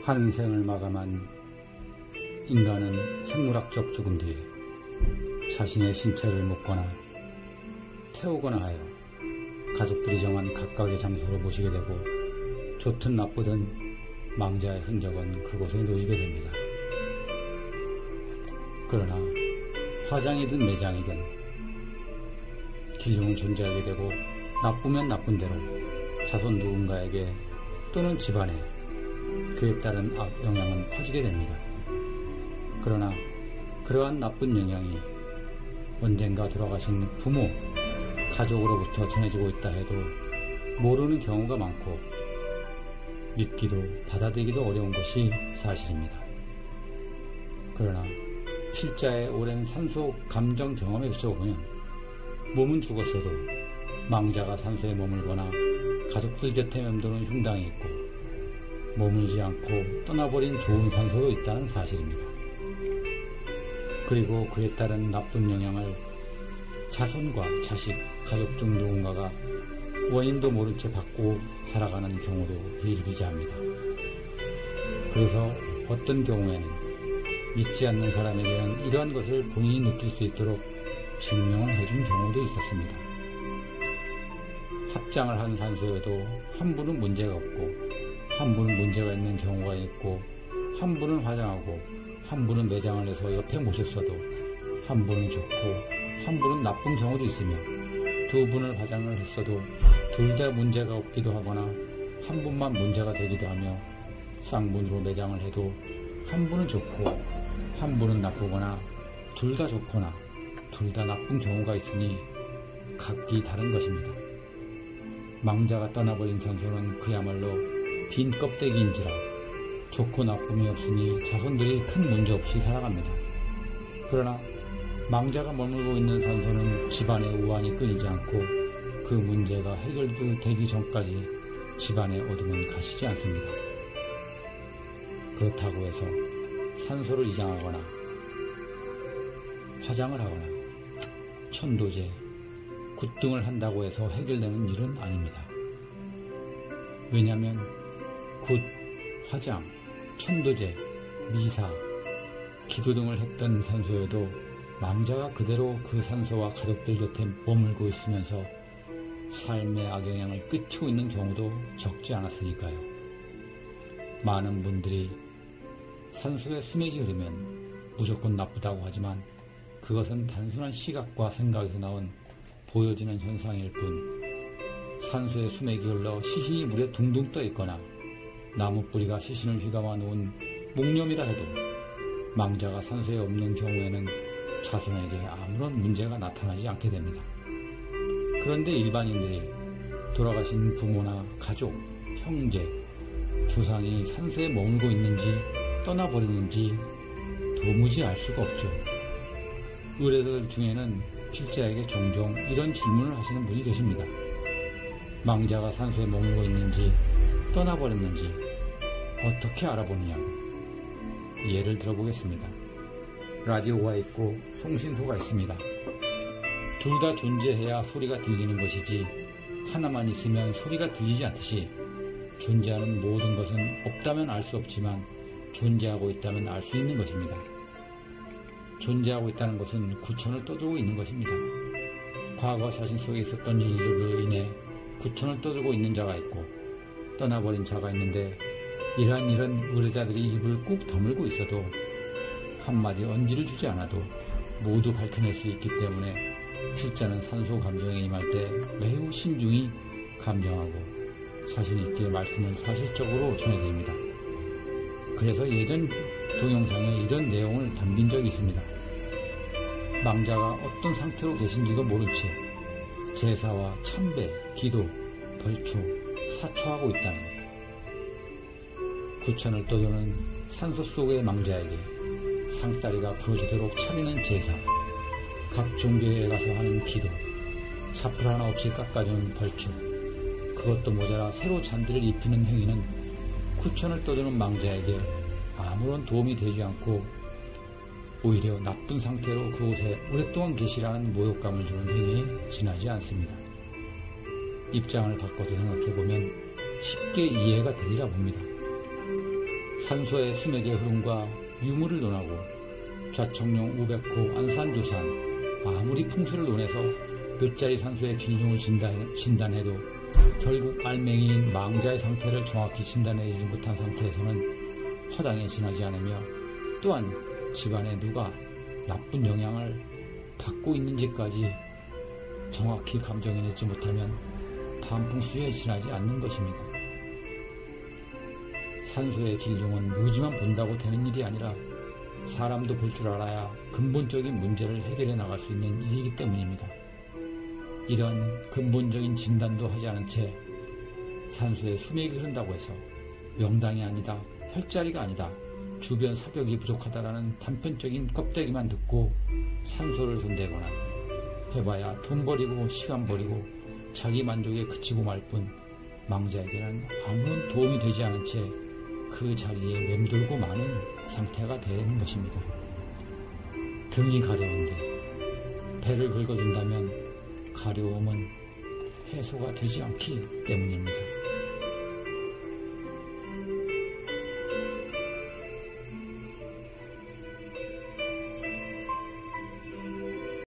한 생을 마감한 인간은 생물학적 죽음 뒤에 자신의 신체를 묻거나 태우거나 하여 가족들이 정한 각각의 장소로 모시게 되고 좋든 나쁘든 망자의 흔적은 그곳에 놓이게 됩니다. 그러나 화장이든 매장이든 길흉은 존재하게 되고 나쁘면 나쁜 대로 자손 누군가에게 또는 집안에 그에 따른 악영향은 퍼지게 됩니다. 그러나 그러한 나쁜 영향이 언젠가 돌아가신 부모, 가족으로부터 전해지고 있다 해도 모르는 경우가 많고 믿기도 받아들이기도 어려운 것이 사실입니다. 그러나 필자의 오랜 산소 감정 경험에 비춰보면 몸은 죽었어도 망자가 산소에 머물거나 가족들 곁에 맴도는 흉당이 있고 머물지 않고 떠나버린 좋은 산소도 있다는 사실입니다. 그리고 그에 따른 나쁜 영향을 자손과 자식, 가족 중 누군가가 원인도 모른 채 받고 살아가는 경우도 비일비재합니다. 그래서 어떤 경우에는 믿지 않는 사람에게는 이러한 것을 본인이 느낄 수 있도록 증명을 해준 경우도 있었습니다. 합장을 한 산소에도 한 분은 문제가 없고 한 분은 문제가 있는 경우가 있고 한 분은 화장하고 한 분은 매장을 해서 옆에 모셨어도 한 분은 좋고 한 분은 나쁜 경우도 있으며 두 분을 화장을 했어도 둘 다 문제가 없기도 하거나 한 분만 문제가 되기도 하며 쌍문으로 매장을 해도 한 분은 좋고 한 분은 나쁘거나 둘 다 좋거나 둘 다 나쁜 경우가 있으니 각기 다른 것입니다. 망자가 떠나버린 산소는 그야말로 빈 껍데기인지라 좋고 나쁨이 없으니 자손들이 큰 문제 없이 살아갑니다. 그러나 망자가 머물고 있는 산소는 집안의 우환이 끊이지 않고 그 문제가 해결되기 전까지 집안의 어둠은 가시지 않습니다. 그렇다고 해서 산소를 이장하거나 화장을 하거나 천도제, 굿등을 한다고 해서 해결되는 일은 아닙니다. 왜냐하면 굿, 화장, 천도제, 미사, 기도 등을 했던 산소에도 망자가 그대로 그 산소와 가족들 곁에 머물고 있으면서 삶의 악영향을 끼치고 있는 경우도 적지 않았으니까요. 많은 분들이 산소에 수맥이 흐르면 무조건 나쁘다고 하지만 그것은 단순한 시각과 생각에서 나온 보여지는 현상일 뿐 산소에 수맥이 흘러 시신이 물에 둥둥 떠 있거나 나무 뿌리가 시신을 휘감아 놓은 목념이라 해도 망자가 산소에 없는 경우에는 자손에게 아무런 문제가 나타나지 않게 됩니다. 그런데 일반인들이 돌아가신 부모나 가족, 형제, 조상이 산소에 머물고 있는지 떠나버리는지 도무지 알 수가 없죠. 의뢰들 중에는 필자에게 종종 이런 질문을 하시는 분이 계십니다. 망자가 산소에 머물고 있는지 떠나버렸는지 어떻게 알아보느냐고. 예를 들어보겠습니다. 라디오가 있고 송신소가 있습니다. 둘 다 존재해야 소리가 들리는 것이지 하나만 있으면 소리가 들리지 않듯이 존재하는 모든 것은 없다면 알 수 없지만 존재하고 있다면 알 수 있는 것입니다. 존재하고 있다는 것은 구천을 떠들고 있는 것입니다. 과거 자신 속에 있었던 일로 인해 구천을 떠들고 있는 자가 있고 떠나버린 자가 있는데 이런 의뢰자들이 입을 꾹 다물고 있어도 한마디 언지를 주지 않아도 모두 밝혀낼 수 있기 때문에 필자는 산소 감정에 임할 때 매우 신중히 감정하고 자신있게 말씀을 사실적으로 전해드립니다. 그래서 예전 동영상에 이런 내용을 담긴 적이 있습니다. 망자가 어떤 상태로 계신지도 모른 채 제사와 참배, 기도, 벌초, 사초하고 있다는 것. 구천을 떠도는 산소 속의 망자에게 상다리가 부러지도록 차리는 제사, 각 종교에 가서 하는 기도, 차풀 하나 없이 깎아주는 벌초, 그것도 모자라 새로 잔디를 입히는 행위는 구천을 떠도는 망자에게 아무런 도움이 되지 않고 오히려 나쁜 상태로 그곳에 오랫동안 계시라는 모욕감을 주는 행위에 지나지 않습니다. 입장을 바꿔서 생각해보면 쉽게 이해가 되리라 봅니다. 산소의 수맥의 흐름과 유무를 논하고 좌청룡 500호 안산주산 아무리 풍수를 논해서 몇 자리 산소의 균형을 진단해도 결국 알맹이인 망자의 상태를 정확히 진단해내지 못한 상태에서는 허당에 지나지 않으며, 또한 집안에 누가 나쁜 영향을 받고 있는지까지 정확히 감정해내지 못하면 반풍수에 지나지 않는 것입니다. 산소의 길흉은 묘지만 본다고 되는 일이 아니라 사람도 볼 줄 알아야 근본적인 문제를 해결해 나갈 수 있는 일이기 때문입니다. 이런 근본적인 진단도 하지 않은 채 산소에 수맥이 흐른다고 해서 명당이 아니다, 혈자리가 아니다, 주변 사격이 부족하다라는 단편적인 껍데기만 듣고 산소를 손대거나 해봐야 돈 버리고 시간 버리고 자기 만족에 그치고 말 뿐 망자에게는 아무런 도움이 되지 않은 채 그 자리에 맴돌고 마는 상태가 되는 것입니다. 등이 가려운데 배를 긁어준다면 가려움은 해소가 되지 않기 때문입니다.